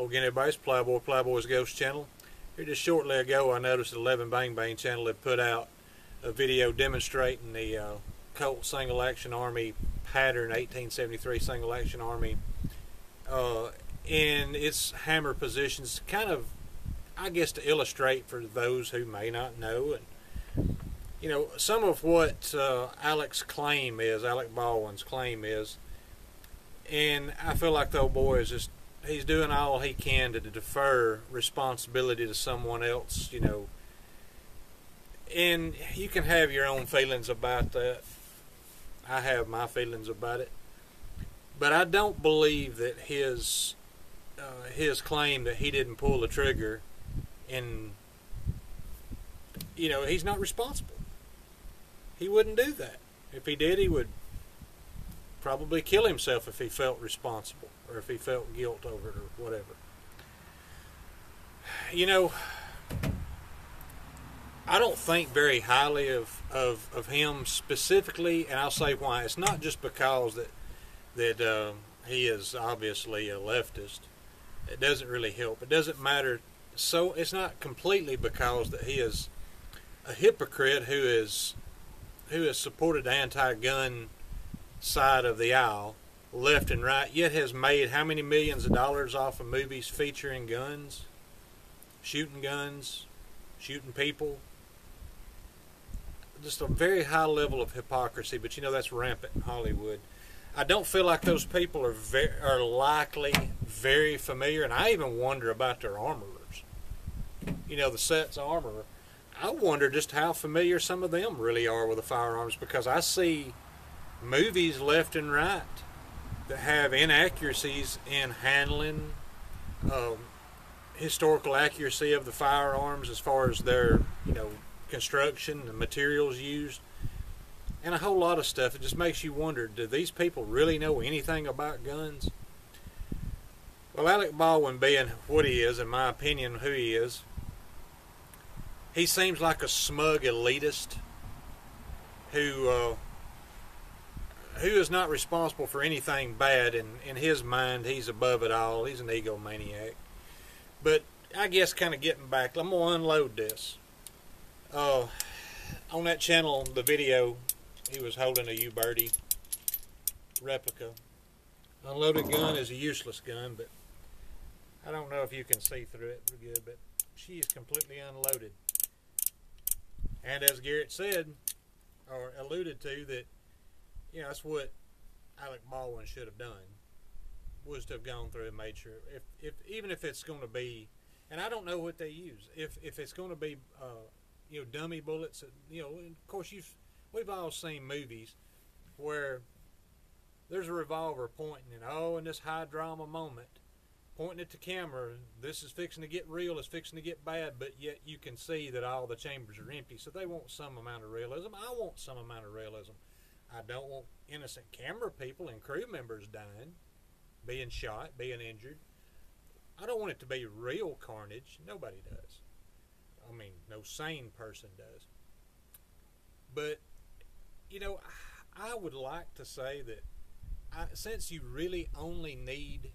Again, everybody's Plowboy's Ghost Channel. Here just shortly ago, I noticed that 11 Bang Bang Channel had put out a video demonstrating the Colt Single Action Army pattern, 1873 Single Action Army, in its hammer positions, kind of, I guess, to illustrate for those who may not know, and you know, some of what Alec Baldwin's claim is, and I feel like the old boy is just, he's doing all he can to defer responsibility to someone else, you know. And you can have your own feelings about that. I have my feelings about it. But I don't believe that his claim that he didn't pull the trigger, and, you know, he's not responsible. He wouldn't do that. If he did, he would probably kill himself if he felt responsible, or if he felt guilt over it, or whatever. You know, I don't think very highly of him specifically, and I'll say why. It's not just because that he is obviously a leftist. It doesn't really help. It doesn't matter. So it's not completely because that he is a hypocrite who has supported the anti-gun side of the aisle, left and right, yet has made how many millions of dollars off of movies featuring guns, shooting people. Just a very high level of hypocrisy, but you know that's rampant in Hollywood. I don't feel like those people are likely very familiar, and I even wonder about their armorers. You know, the sets armorer. I wonder just how familiar some of them really are with the firearms, because I see movies left and right that have inaccuracies in handling, historical accuracy of the firearms as far as their, you know, construction, the materials used, and a whole lot of stuff. It just makes you wonder, do these people really know anything about guns? Well, Alec Baldwin, being what he is, in my opinion, who he is, he seems like a smug elitist who is not responsible for anything bad. In his mind, he's above it all. He's an egomaniac. But I guess kind of getting back, I'm going to unload this. On that channel, the video, he was holding a U-Birdie replica. Unloaded gun is a useless gun, but I don't know if you can see through it good, but she is completely unloaded. And as Garrett said, or alluded to, that, you know, that's what Alec Baldwin should have done, was to have gone through and made sure, even if it's going to be, and I don't know what they use, if it's going to be, you know, dummy bullets, you know, and of course we've all seen movies where there's a revolver pointing, and in this high drama moment, pointing at the camera, this is fixing to get real, it's fixing to get bad, but yet you can see that all the chambers are empty. So they want some amount of realism. I want some amount of realism. I don't want innocent camera people and crew members dying, being shot, being injured. I don't want it to be real carnage. Nobody does. I mean, no sane person does. But, you know, I would like to say that since you really only need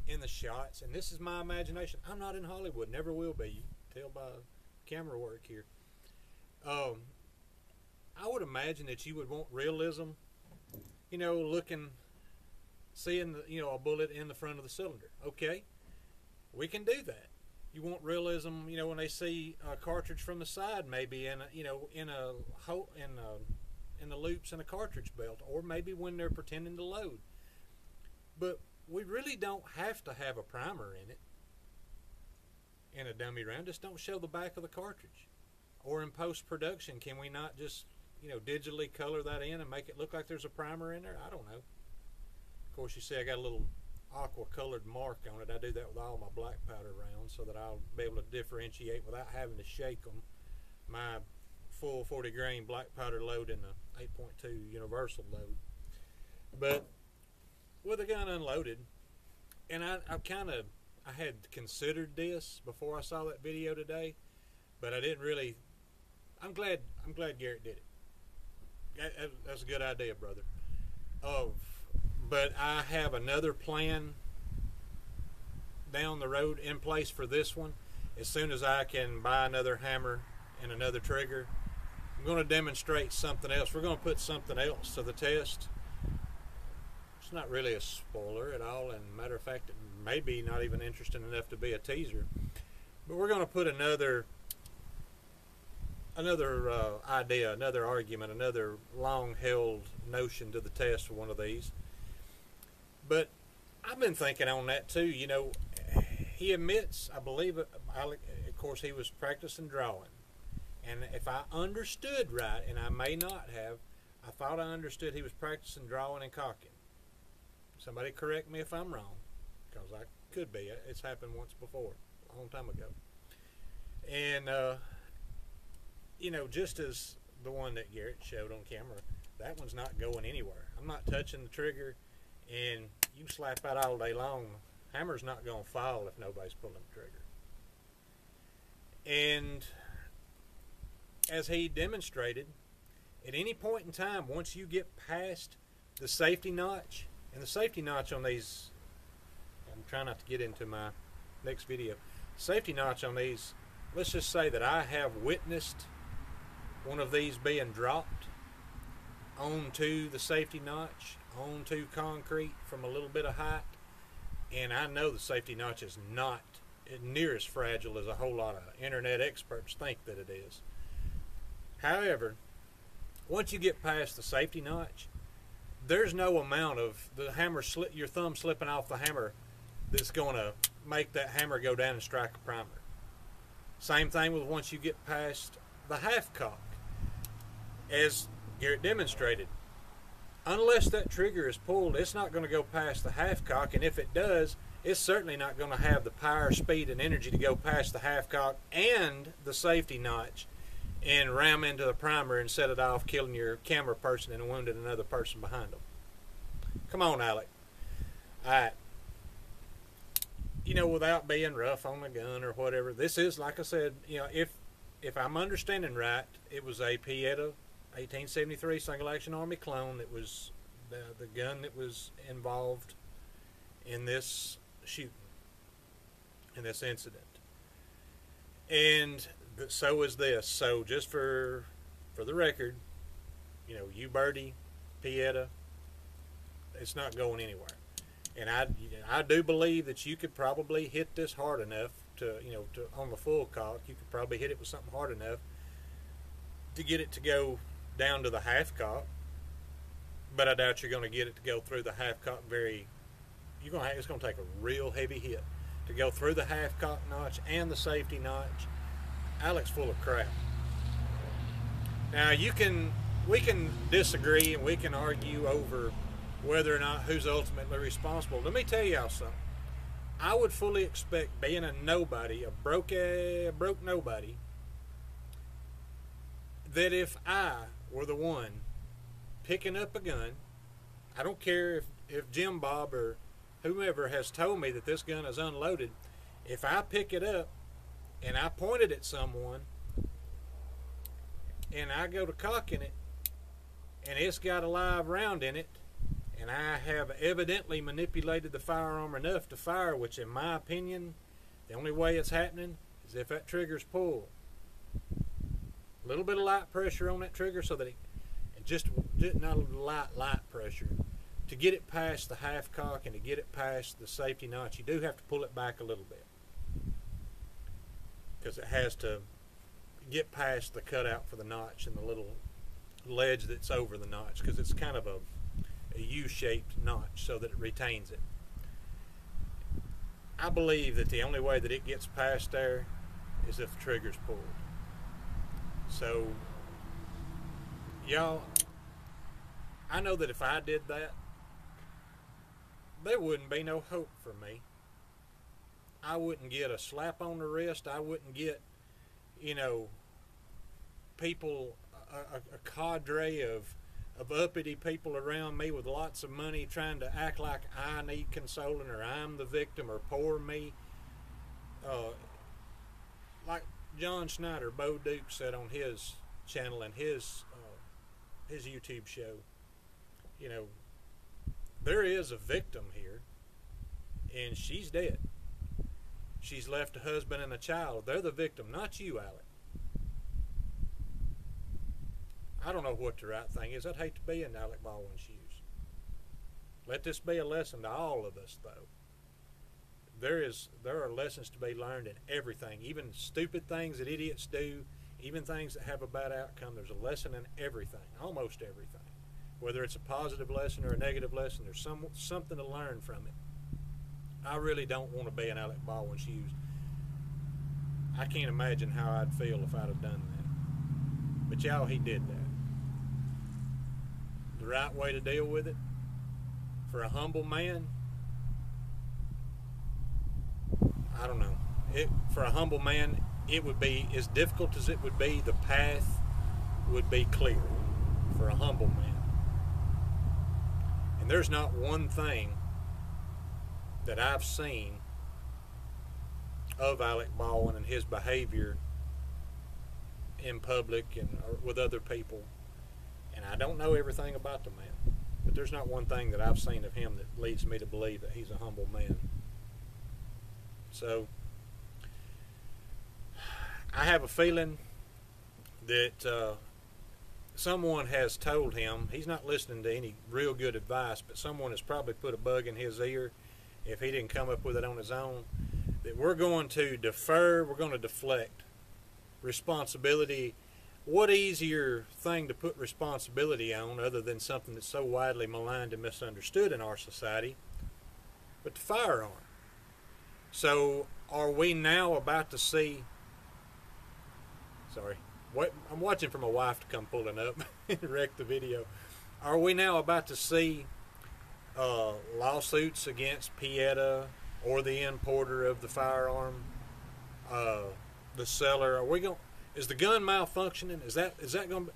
in the shots, and this is my imagination, I'm not in Hollywood, never will be, you can tell by camera work here. I would imagine that you would want realism, you know, seeing, you know, a bullet in the front of the cylinder. Okay, we can do that. You want realism, you know, when they see a cartridge from the side, maybe in the loops in a cartridge belt, or maybe when they're pretending to load. But we really don't have to have a primer in it, in a dummy round. Just don't show the back of the cartridge. Or in post-production, can we not just, you know, digitally color that in and make it look like there's a primer in there? I don't know. Of course, you see I got a little aqua colored mark on it. I do that with all my black powder rounds so that I'll be able to differentiate without having to shake them. My full 40 grain black powder load and the 8.2 universal load. But with the gun unloaded, and I had considered this before I saw that video today, but I didn't really. I'm glad Garrett did it. That's a good idea, brother. But I have another plan down the road in place for this one, as soon as I can buy another hammer and another trigger, I'm going to demonstrate something else. We're going to put something else to the test. It's not really a spoiler at all, and matter of fact, it may be not even interesting enough to be a teaser. But we're going to put another idea, another argument, another long-held notion to the test for one of these. But I've been thinking on that too. You know, he admits, I believe, Alec, of course, he was practicing drawing. And if I understood right, and I may not have, I thought I understood he was practicing drawing and cocking. Somebody correct me if I'm wrong, because I could be. It's happened once before, a long time ago. And, you know, just as the one that Garrett showed on camera, that one's not going anywhere. I'm not touching the trigger, and you can slap that all day long. Hammer's not going to fall if nobody's pulling the trigger. And as he demonstrated, at any point in time, once you get past the safety notch, and the safety notch on these, I'm trying not to get into my next video, safety notch on these, let's just say that I have witnessed one of these being dropped onto the safety notch, onto concrete from a little bit of height, and I know the safety notch is not near as fragile as a whole lot of internet experts think that it is. However, once you get past the safety notch, there's no amount of the hammer your thumb slipping off the hammer that's going to make that hammer go down and strike a primer. Same thing with once you get past the half cock. As Garrett demonstrated, unless that trigger is pulled, it's not going to go past the half cock, and if it does, it's certainly not going to have the power, speed, and energy to go past the half cock and the safety notch and ram into the primer and set it off, killing your camera person and wounding another person behind them. Come on, Alec. All right. You know, without being rough on the gun or whatever, this is, like I said, you know, if I'm understanding right, it was a Pieta 1873 single action army clone that was the gun that was involved in this shooting, in this incident. And so is this. So just for the record, you know, U-Birdie, Pieta, it's not going anywhere. And I do believe that you could probably hit this hard enough to, you know, on the full cock, you could probably hit it with something hard enough to get it to go down to the half cock. But I doubt you're going to get it to go through the half cock it's going to take a real heavy hit to go through the half cock notch and the safety notch. Alec's full of crap. Now we can disagree and we can argue over whether or not who's ultimately responsible. Let me tell y'all something. I would fully expect, being a nobody, a broke nobody, that if I were the one picking up a gun, I don't care if Jim Bob or whomever has told me that this gun is unloaded, if I pick it up and I point it at someone and I go to cocking it and it's got a live round in it, and I have evidently manipulated the firearm enough to fire, which in my opinion, the only way it's happening is if that trigger's pulled. A little bit of light pressure on that trigger so that it just not light pressure. To get it past the half cock and to get it past the safety notch, you do have to pull it back a little bit, because it has to get past the cutout for the notch and the little ledge that's over the notch, because it's kind of a U-shaped notch so that it retains it. I believe that the only way that it gets past there is if the trigger's pulled. So, y'all, I know that if I did that, there wouldn't be no hope for me. I wouldn't get a slap on the wrist. I wouldn't get, you know, people, a cadre of uppity people around me with lots of money trying to act like I need consoling or I'm the victim or poor me. Like John Schneider, Bo Duke said on his channel and his YouTube show, you know, there is a victim here and she's dead. She's left a husband and a child. They're the victim, not you, Alec. I don't know what the right thing is. I'd hate to be in Alec Baldwin's shoes. Let this be a lesson to all of us, though. There are lessons to be learned in everything, even stupid things that idiots do, even things that have a bad outcome. There's a lesson in everything, almost everything. Whether it's a positive lesson or a negative lesson, there's something to learn from it. I really don't want to be in Alec Baldwin's shoes. I can't imagine how I'd feel if I'd have done that. But y'all, he did that. The right way to deal with it, for a humble man, I don't know. For a humble man, it would be, as difficult as it would be, the path would be clear for a humble man. And there's not one thing that I've seen of Alec Baldwin and his behavior in public and with other people. And I don't know everything about the man, but there's not one thing that I've seen of him that leads me to believe that he's a humble man. So I have a feeling that someone has told him, he's not listening to any real good advice, but someone has probably put a bug in his ear, if he didn't come up with it on his own, that we're going to defer, we're going to deflect responsibility. What easier thing to put responsibility on other than something that's so widely maligned and misunderstood in our society, but the firearm. So are we now about to see, I'm watching for my wife to come pulling up and wreck the video. Are we now about to see lawsuits against Pieta or the importer of the firearm, the seller? Are we going? Is the gun malfunctioning? Is that going to?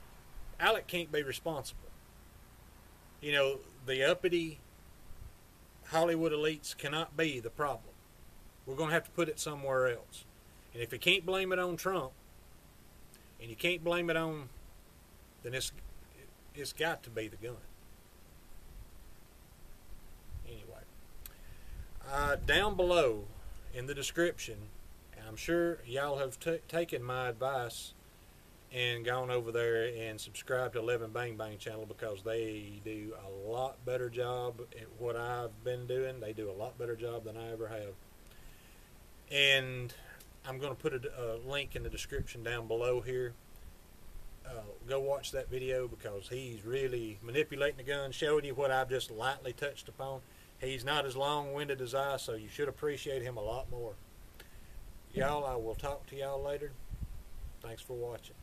Alec can't be responsible. You know, the uppity Hollywood elites cannot be the problem. We're going to have to put it somewhere else. And if you can't blame it on Trump, and you can't blame it on, then it's got to be the gun. Anyway, down below in the description, and I'm sure y'all have taken my advice and gone over there and subscribed to 11 Bang Bang channel, because they do a lot better job at what I've been doing. They do a lot better job than I ever have. And I'm going to put a link in the description down below here. Go watch that video, because he's really manipulating the gun, showing you what I've just lightly touched upon. He's not as long-winded as I, so you should appreciate him a lot more. Y'all, I will talk to y'all later. Thanks for watching.